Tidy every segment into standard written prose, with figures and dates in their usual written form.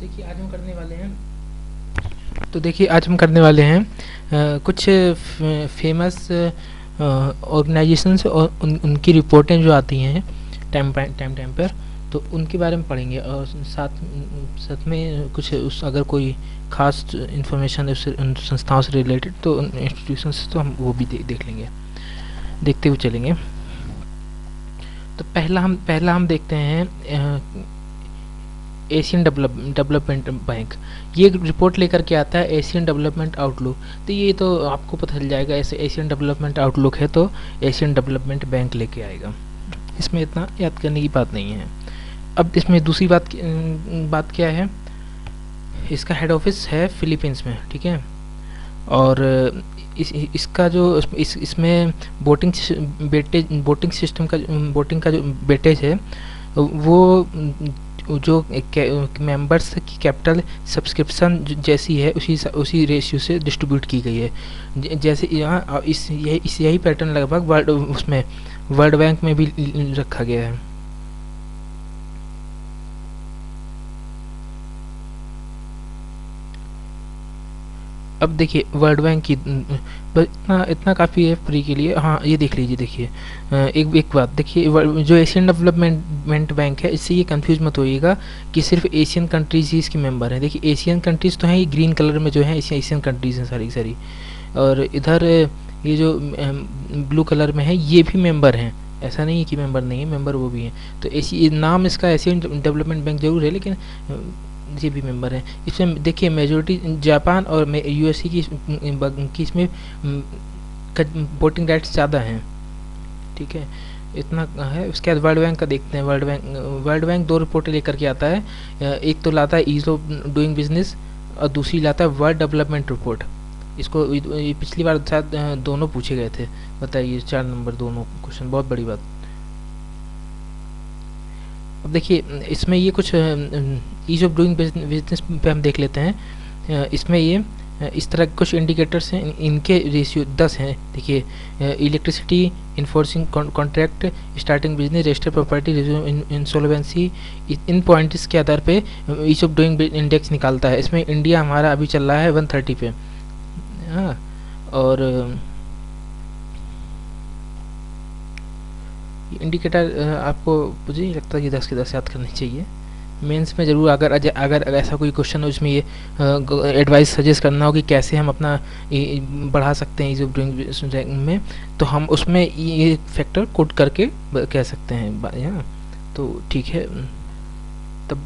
देखिए आज हम करने वाले हैं आज हम करने वाले हैं कुछ फेमस ऑर्गेनाइजेशंस और उनकी रिपोर्टें जो आती हैं टाइम पर, तो उनके बारे में पढ़ेंगे। और साथ साथ में कुछ उस अगर कोई खास इंफॉर्मेशन है उन संस्थाओं से रिलेटेड, तो उन इंस्टीट्यूशन से तो हम वो भी देख लेंगे, देखते हुए चलेंगे। तो पहला हम देखते हैं एशियन डेवलपमेंट बैंक। ये एक रिपोर्ट लेकर के आता है, एशियन डेवलपमेंट आउटलुक। तो ये तो आपको पता चल जाएगा, ऐसे एशियन डेवलपमेंट आउटलुक है तो एशियन डेवलपमेंट बैंक लेके आएगा, इसमें इतना याद करने की बात नहीं है। अब इसमें दूसरी बात क्या है, इसका हेड ऑफिस है फिलीपींस में, ठीक है। और इसका जो इसमें वोटिंग का जो वेटेज है, वो जो मेंबर्स की कैपिटल सब्सक्रिप्शन जैसी है उसी रेशियो से डिस्ट्रीब्यूट की गई है। जैसे यहाँ यही पैटर्न लगभग वर्ल्ड बैंक में भी रखा गया है। अब देखिए वर्ल्ड बैंक की इतना काफ़ी है फ्री के लिए। हाँ, ये देख लीजिए। देखिए एक बात देखिए, जो एशियन डेवलपमेंट बैंक है, इससे ये कंफ्यूज मत होइएगा कि सिर्फ एशियन कंट्रीज ही इसके मेंबर हैं। देखिए एशियन कंट्रीज तो हैं, ये ग्रीन कलर में जो है एशियन कंट्रीज हैं सारी। और इधर ये जो ब्लू कलर में है ये भी मेंबर हैं, ऐसा नहीं है कि मेंबर नहीं है, मेंबर वो भी हैं। तो नाम इसका एशियन डेवलपमेंट बैंक जरूर है, लेकिन ये भी मेंबर है। इसमें देखिए मेजोरिटी जापान और यूएसए की इसमें वोटिंग राइट्स ज़्यादा हैं, ठीक है। इतना है। उसके बाद वर्ल्ड बैंक का देखते हैं। वर्ल्ड बैंक दो रिपोर्टें लेकर के आता है, एक तो लाता है ईज ऑफ डूइंग बिजनेस और दूसरी लाता है वर्ल्ड डेवलपमेंट रिपोर्ट। इसको पिछली बार शायद दोनों पूछे गए थे, बताइए 4 नंबर दोनों क्वेश्चन, बहुत बड़ी बात। अब देखिए इसमें ये कुछ ईज ऑफ डूइंग बिजनेस पे हम देख लेते हैं। इसमें ये इस तरह के कुछ इंडिकेटर्स हैं, इनके रेशियो 10 हैं। देखिए electricity, enforcing contract, starting business, registered property, insolvency, इन पॉइंट्स के आधार पे ईज ऑफ डूइंग इंडेक्स निकालता है। इसमें इंडिया हमारा अभी चल रहा है 130 पे। हाँ, और इंडिकेटर आपको मुझे नहीं लगता कि 10 के 10 याद करनी चाहिए। मेंस में ज़रूर अगर ऐसा कोई क्वेश्चन हो उसमें ये एडवाइस सजेस्ट करना हो कि कैसे हम अपना बढ़ा सकते हैं ईज ऑफ डूइंग में, तो हम उसमें ये फैक्टर कोड करके कह सकते हैं। तो ठीक है। तब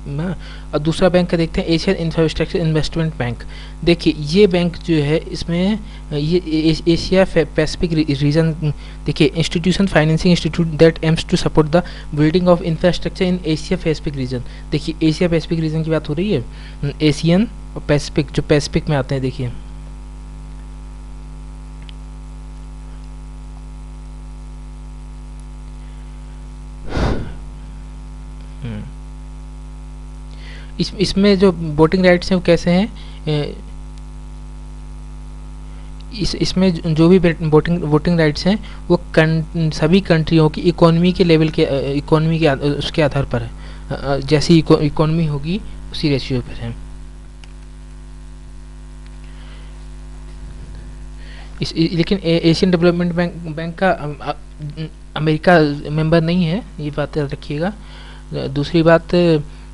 और दूसरा बैंक का देखते हैं, एशियन इंफ्रास्ट्रक्चर इन्वेस्टमेंट बैंक। देखिए ये बैंक जो है, इसमें ये एशिया पैसिफिक रीजन, देखिए institution financing institute that aims to support the building of infrastructure in Asia Pacific region. देखिए एशिया पैसिफिक रीजन की बात हो रही है, एशियन और पैसिफिक, जो पैसिफिक में आते हैं। देखिए इसमें जो वोटिंग राइट्स हैं वो कैसे हैं, इसमें जो भी वोटिंग राइट्स हैं वो सभी कंट्रियों की इकोनॉमी के लेवल के उसके आधार पर है। जैसी इकोनॉमी होगी उसी रेशियो पर है। लेकिन एशियन डेवलपमेंट बैंक का अमेरिका मेंबर नहीं है, ये बात याद रखिएगा। दूसरी बात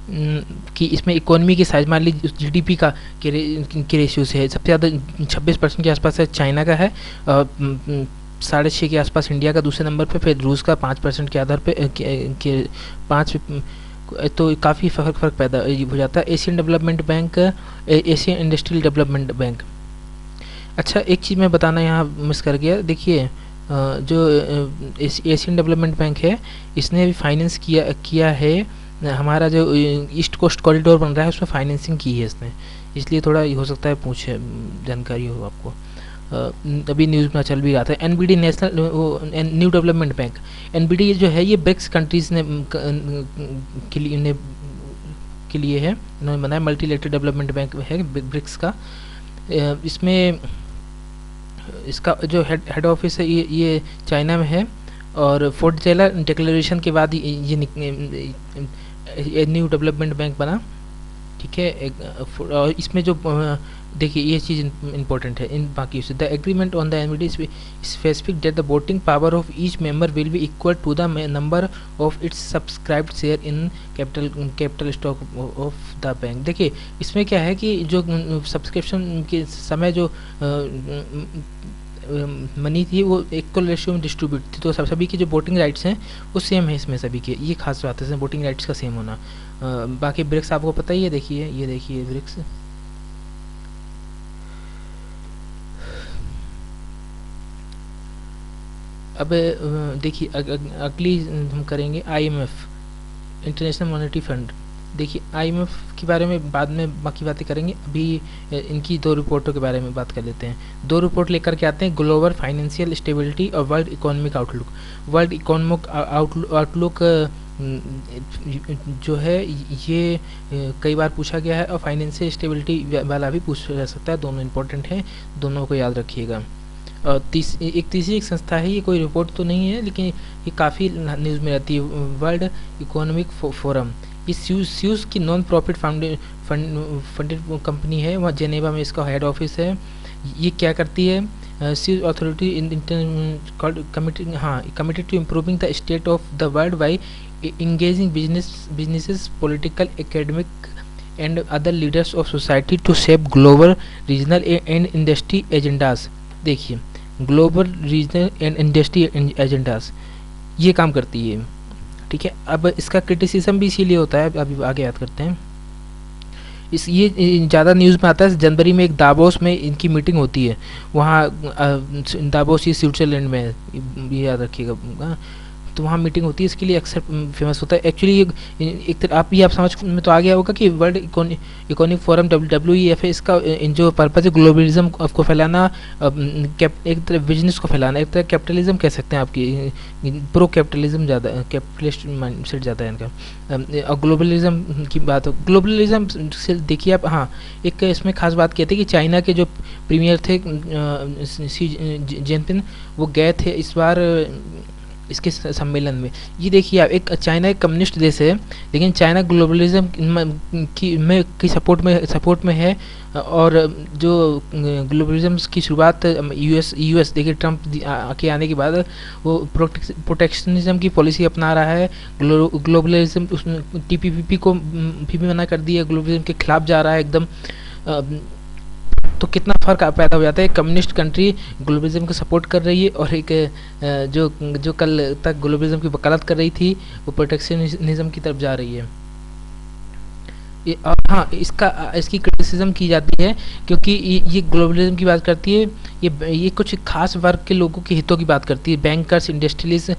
कि इसमें इकोनॉमी की साइज, मान लीजिए जीडीपी का के रेशियो से है, सबसे ज़्यादा 26% के आसपास है चाइना का है, 6.5 के आसपास इंडिया का दूसरे नंबर पे, फिर रूस का 5% के आधार पे के 5, तो काफ़ी फ़र्क पैदा हो जाता है। Asian development bank, Asian industrial development bank. अच्छा, एक चीज़ मैं बताना यहाँ मिस कर गया। देखिए जो एशियन डेवलपमेंट बैंक है, इसने भी फाइनेंस किया है हमारा जो ईस्ट कोस्ट कॉरिडोर बन रहा है, उसमें फाइनेंसिंग की है इसने, इसलिए थोड़ा हो सकता है पूछे, जानकारी हो आपको। अभी न्यूज़ में चल भी रहा था। NBD national new development bank. NBD जो है ये ब्रिक्स कंट्रीज के लिए है, इन्होंने बनाया, मल्टीलेटरल डेवलपमेंट बैंक है ब्रिक्स का। इसमें इसका जो हेड ऑफिस है ये चाइना में है, और फोर्ट टेलर डिक्लेरेशन के बाद ये न्यू डेवलपमेंट बैंक बना। ठीक है। और इसमें जो देखिए ये चीज़ इंपॉर्टेंट है इन बाकी से, the agreement on the NVD specific that the voting power of each member will be equal to the number of its subscribed share in capital stock of the bank. देखिए इसमें क्या है कि जो सब्सक्रिप्शन के समय जो मनी थी वो इक्वल रेशियो में डिस्ट्रीब्यूट थी, तो सभी की जो वोटिंग राइट्स हैं वो सेम है इसमें सभी के, ये खास बात है वोटिंग राइट्स का सेम होना। बाकी ब्रिक्स आपको पता ही है, देखिए ये देखिए ब्रिक्स। अब देखिए अगली हम करेंगे आईएमएफ, इंटरनेशनल मॉनेटरी फंड। देखिए आईएमएफ के बारे में बाद में बाकी बातें करेंगे, अभी इनकी दो रिपोर्टों के बारे में बात कर लेते हैं। दो रिपोर्ट लेकर के आते हैं, ग्लोबल फाइनेंशियल स्टेबिलिटी और world economic outlook. World economic outlook जो है ये कई बार पूछा गया है, और फाइनेंशियल स्टेबिलिटी वाला भी पूछा जा सकता है, दोनों इंपॉर्टेंट हैं, दोनों को याद रखिएगा। और एक तीसरी एक संस्था है, ये कोई रिपोर्ट तो नहीं है लेकिन ये काफ़ी न्यूज़ में रहती है, वर्ल्ड इकोनॉमिक फोरम। ये स्यूज की नॉन प्रॉफिट फंडेड कंपनी है, वहाँ जेनेवा में इसका हेड ऑफिस है। ये क्या करती है, स्यूज authority in committed to improving the state of the world by engaging businesses, political, academic and other leaders of society to shape global, regional and industry agendas। देखिए global, regional and industry agendas ये काम करती है, ठीक है। अब इसका criticism भी इसीलिए होता है, अभी आगे याद करते हैं। इस ये ज़्यादा न्यूज़ में आता है, जनवरी में एक दावोस में इनकी मीटिंग होती है, वहाँ दावोस ये स्विट्ज़रलैंड में है, ये याद रखिएगा। तो वहाँ मीटिंग होती है, इसके लिए अक्सर फेमस होता है। एक्चुअली एक तरह आप समझ में तो आ गया होगा कि वर्ल्ड इकोनॉमिक फोरम WEF है, इसका जो पर्पज़ है ग्लोबलिज्म को फैलाना, एक तरह बिजनेस को फैलाना, एक तरह कैपिटलिज्म कह सकते हैं आपकी, प्रो कैपिटलिज्म ज़्यादा, कैपिटलिस्ट माइंडसेट ज़्यादा है इनका। और ग्लोबलिज्म की बात हो, ग्लोबलिज्म से देखिए आप, हाँ एक इसमें खास बात कहते हैं कि चाइना के जो प्रीमियर थे शी जिनपिंग, वो गए थे इस बार इसके सम्मेलन में। ये देखिए आप, एक चाइना एक कम्युनिस्ट देश है, लेकिन चाइना ग्लोबलिज्म की सपोर्ट में है, और जो ग्लोबलिज्म की शुरुआत यूएस देखिए ट्रम्प के आने के बाद वो प्रोटेक्शनिज्म की पॉलिसी अपना रहा है। ग्लोबलिज्म उसने TPP को भी मना कर दिया, ग्लोबलिज्म के खिलाफ जा रहा है एकदम। तो कितना फ़र्क पैदा हो जाता है, कम्युनिस्ट कंट्री ग्लोबलिज्म को सपोर्ट कर रही है, और एक जो कल तक ग्लोबलिज्म की वकालत कर रही थी वो प्रोटेक्शनिज्म की तरफ जा रही है। और हाँ इसकी क्रिटिसिज्म की जाती है क्योंकि ये ग्लोबलिज्म की बात करती है, ये कुछ खास वर्ग के लोगों के हितों की बात करती है, बैंकर्स, इंडस्ट्रियलिस्ट,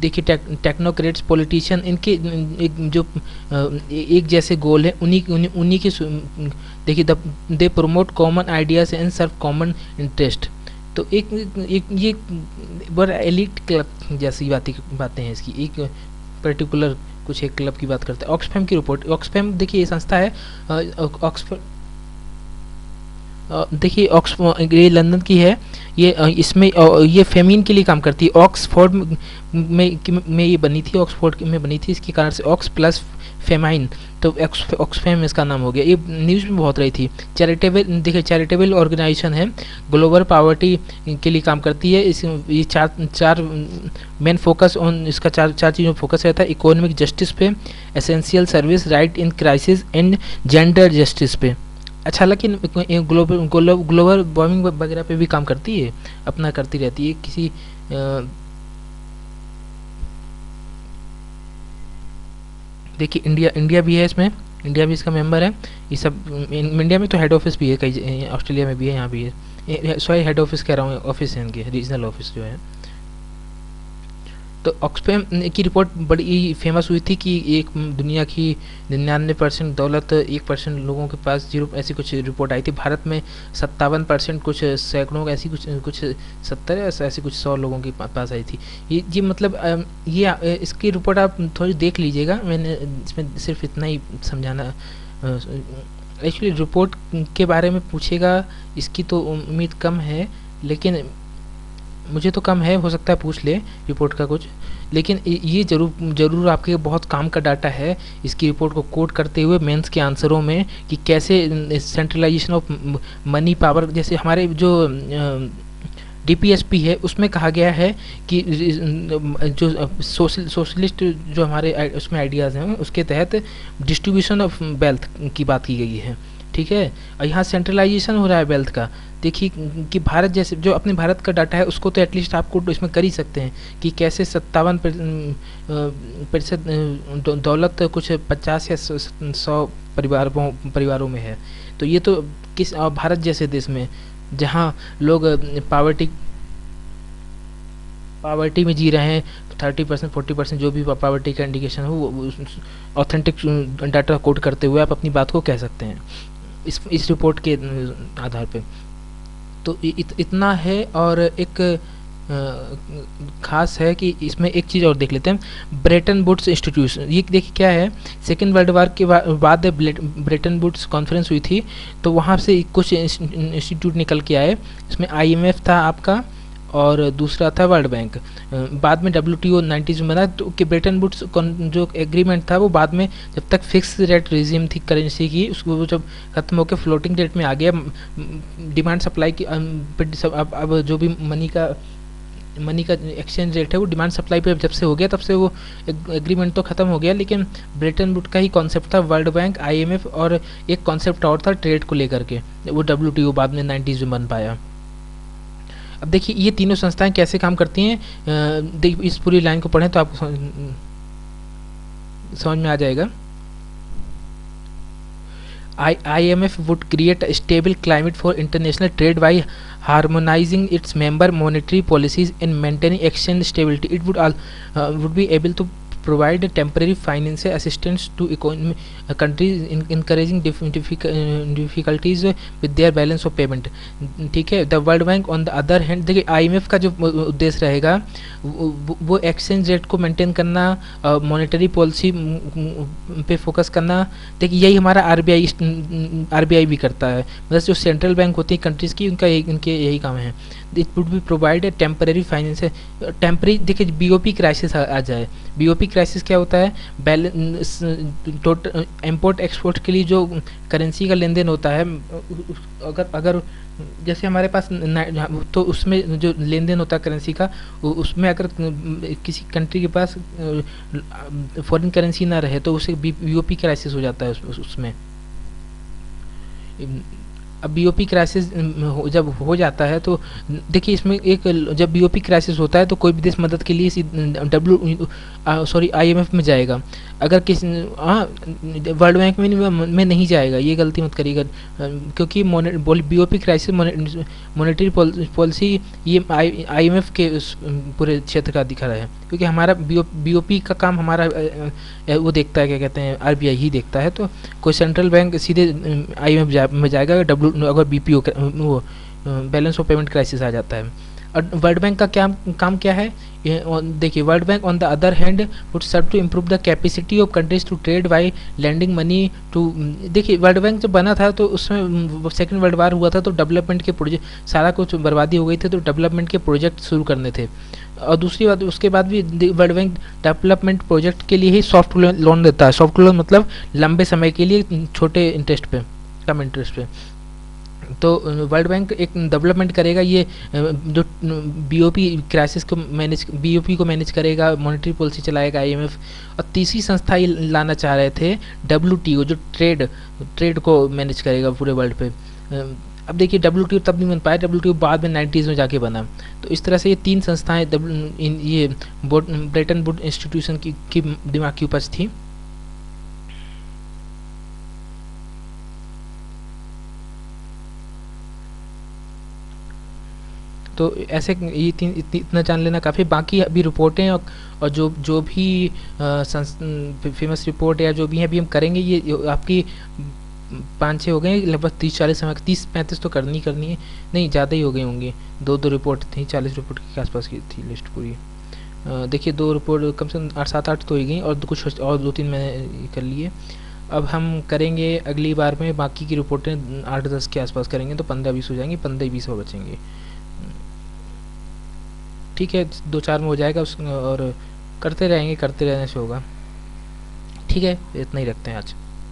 देखिए टेक्नोक्रेट्स, पॉलिटिशियन, इनके जो एक जैसे गोल है, उन्हीं के देखिए they promote common ideas and serve common interest. तो एक ये बड़ा एलिट क्लब जैसी बातें हैं इसकी, एक पर्टिकुलर कुछ एक क्लब की बात करते हैं। ऑक्सफैम की रिपोर्ट, ऑक्सफैम देखिए ये संस्था है, ऑक्सफोर्ड देखिए ये लंदन की है, ये इसमें ये फेमिन के लिए काम करती है। ऑक्सफोर्ड में ये बनी थी, ऑक्सफोर्ड में बनी थी, इसके कारण से ऑक्स प्लस फेमाइन, तो ऑक्सफैम इसका नाम हो गया। ये न्यूज़ में बहुत रही थी। चैरिटेबल, देखिए चैरिटेबल ऑर्गेनाइजेशन है, ग्लोबल पॉवर्टी के लिए काम करती है। ये चार मेन फोकस ऑन, इसका चार चीज़ों फोकस रहता है, इकोनॉमिक जस्टिस पे, essential service, right in crisis and gender justice पे। अच्छा, लेकिन ग्लोबल वार्मिंग वगैरह पे भी काम करती है, अपना करती रहती है। किसी देखिए इंडिया भी है इसमें, इंडिया भी इसका मेंबर है। ये सब इंडिया में तो हेड ऑफिस भी है, कई ऑस्ट्रेलिया में भी है, यहाँ भी है, सॉरी हेड ऑफिस कह रहा हूँ, ऑफिस है इनके, रीजनल ऑफिस जो है। तो ऑक्सफैम की रिपोर्ट बड़ी फेमस हुई थी कि एक दुनिया की 99% दौलत 1% लोगों के पास जीरो, ऐसी कुछ रिपोर्ट आई थी। भारत में 57%, कुछ सैकड़ों, ऐसी कुछ 70 ऐसी कुछ 100 लोगों के पास आई थी। ये मतलब ये इसकी रिपोर्ट आप थोड़ी देख लीजिएगा, मैंने इसमें सिर्फ इतना ही समझाना। एक्चुअली रिपोर्ट के बारे में पूछेगा इसकी तो उम्मीद कम है, लेकिन मुझे तो कम है, हो सकता है पूछ ले रिपोर्ट का कुछ। लेकिन ये ज़रूर आपके बहुत काम का डाटा है इसकी रिपोर्ट को कोट करते हुए मेंस के आंसरों में, कि कैसे सेंट्रलाइजेशन ऑफ मनी पावर, जैसे हमारे जो डीपीएसपी है उसमें कहा गया है कि जो सोशलिस्ट जो हमारे उसमें आइडियाज़ हैं उसके तहत डिस्ट्रीब्यूशन ऑफ वेल्थ की बात की गई है, ठीक है। और यहाँ सेंट्रलाइजेशन हो रहा है वेल्थ का। देखिए कि भारत जैसे जो अपने भारत का डाटा है उसको तो एटलीस्ट आपको इसमें कर ही सकते हैं कि कैसे 57% दौलत कुछ 50 या 100 परिवारों में है। तो ये तो किस भारत जैसे देश में जहाँ लोग पावर्टी में जी रहे हैं, 30% 40% जो भी पावर्टी का इंडिकेशन हो वो ऑथेंटिक डाटा कोड करते हुए आप अपनी बात को कह सकते हैं इस रिपोर्ट के आधार पे। तो इतना है। और एक खास है कि इसमें एक चीज़ और देख लेते हैं, ब्रेटन वुड्स इंस्टीट्यूशन। ये देखिए क्या है, सेकेंड वर्ल्ड वार के बाद ब्रेटन वुड्स कॉन्फ्रेंस हुई थी, तो वहाँ से कुछ इंस्टीट्यूट निकल के आए। इसमें आईएमएफ था आपका और दूसरा था वर्ल्ड बैंक। बाद में डब्ल्यूटीओ 90s में बना, तो कि ब्रेटन वुड्स जो एग्रीमेंट था वो बाद में जब तक फिक्स रेट रिजीम थी करेंसी की, उसको जब खत्म होकर फ्लोटिंग रेट में आ गया, डिमांड सप्लाई की अब जो भी मनी का एक्सचेंज रेट है वो डिमांड सप्लाई पे जब से हो गया तब से वो एग्रीमेंट तो ख़त्म हो गया। लेकिन ब्रेटन वुड का ही कॉन्सेप्ट था, वर्ल्ड बैंक, आईएमएफ और एक कॉन्सेप्ट और था ट्रेड को लेकर के, वो डब्ल्यूटीओ बाद में 90s में बन पाया। अब देखिए ये तीनों संस्थाएं कैसे काम करती हैं, देखिए इस पूरी लाइन को पढ़ें तो आपको समझ में आ जाएगा। IMF would create a stable climate for international trade by harmonizing its member monetary policies and maintaining exchange stability. It would be able to provide temporary financial assistance to countries encouraging difficulties with their balance of payment, ठीक है। The world Bank on the other hand, देखिए IMF का जो उद्देश्य रहेगा वो exchange rate को maintain करना, मॉनेटरी पॉलिसी पे फोकस करना। देखिए यही हमारा आरबीआई भी करता है, मतलब जो सेंट्रल बैंक होती है कंट्रीज़ की, इनके यही काम है। It would be provide a temporary financial temporary, देखिए बीओपी क्राइसिस आ जाए। बीओपी क्राइसिस क्या होता है, बैलेंस टोटल इम्पोर्ट एक्सपोर्ट के लिए जो करेंसी का लेन देन होता है, अगर जैसे हमारे पास तो उसमें जो लेन देन होता है करेंसी का, उसमें अगर किसी कंट्री के पास फॉरेन करेंसी ना रहे तो उसे बीओपी क्राइसिस हो जाता है उसमें। अब बीओपी क्राइसिस जब हो जाता है तो देखिए इसमें एक, जब बीओपी क्राइसिस होता है तो कोई भी देश मदद के लिए आईएमएफ में जाएगा। अगर किसी वर्ल्ड बैंक में नहीं जाएगा, ये गलती मत करिएगा, क्योंकि बीओपी क्राइसिस मॉनेटरी पॉलिसी ये आईएमएफ के पूरे क्षेत्र का दिखा रहा है, क्योंकि हमारा बीओपी का काम हमारा वो देखता है, क्या कहते हैं, आरबीआई ही देखता है। तो कोई सेंट्रल बैंक सीधे आईएमएफ में जाएगा अगर बीपीओ वो बैलेंस ऑफ पेमेंट क्राइसिस आ जाता है। और वर्ल्ड बैंक का क्या काम क्या है, देखिए World Bank on the other hand would serve to improve the capacity of countries to trade by lending money to. देखिए वर्ल्ड बैंक जब बना था तो उसमें सेकेंड वर्ल्ड वार हुआ था तो डेवलपमेंट के प्रोजेक्ट सारा कुछ बर्बादी हो गई थी, तो डेवलपमेंट के प्रोजेक्ट शुरू करने थे। और दूसरी बात, उसके बाद भी वर्ल्ड बैंक डेवलपमेंट प्रोजेक्ट के लिए ही सॉफ्ट लोन देता है। सॉफ्ट लोन मतलब लंबे समय के लिए छोटे इंटरेस्ट पे, कम इंटरेस्ट पे। तो वर्ल्ड बैंक एक डेवलपमेंट करेगा, ये जो बीओपी क्राइसिस को बीओपी को मैनेज करेगा, मॉनेटरी पॉलिसी चलाएगा आईएमएफ। और तीसरी संस्था ये लाना चाह रहे थे डब्ल्यूटीओ, जो ट्रेड को मैनेज करेगा पूरे वर्ल्ड पे। अब देखिए डब्ल्यूटीओ तब नहीं बन पाया, डब्ल्यूटीओ बाद में 90s में जाके बना। तो इस तरह से ये तीन संस्थाएं ये ब्रेटन वुड इंस्टीट्यूशन की दिमाग की उपज थी। तो ऐसे ये इतना जान लेना काफ़ी, बाकी अभी रिपोर्टें और जो भी फेमस रिपोर्ट या जो भी है अभी हम करेंगे, ये आपकी 5-6 हो गए लगभग, 30-40 समय 30-35 तो करनी है, नहीं ज़्यादा ही हो गए होंगे। 2 रिपोर्ट थी, 40 रिपोर्ट के आसपास की थी लिस्ट पूरी। देखिए 2 रिपोर्ट कम से कम 7-8 तो ही गई, और कुछ और 2-3 मैंने कर लिए। अब हम करेंगे अगली बार में बाकी की रिपोर्टें 8-10 के आसपास करेंगे, तो 15-20 हो जाएंगी, 15-20 हो बचेंगे, ठीक है। 2-4 में हो जाएगा और करते रहेंगे, करते रहने से होगा। ठीक है, इतना ही रखते हैं आज।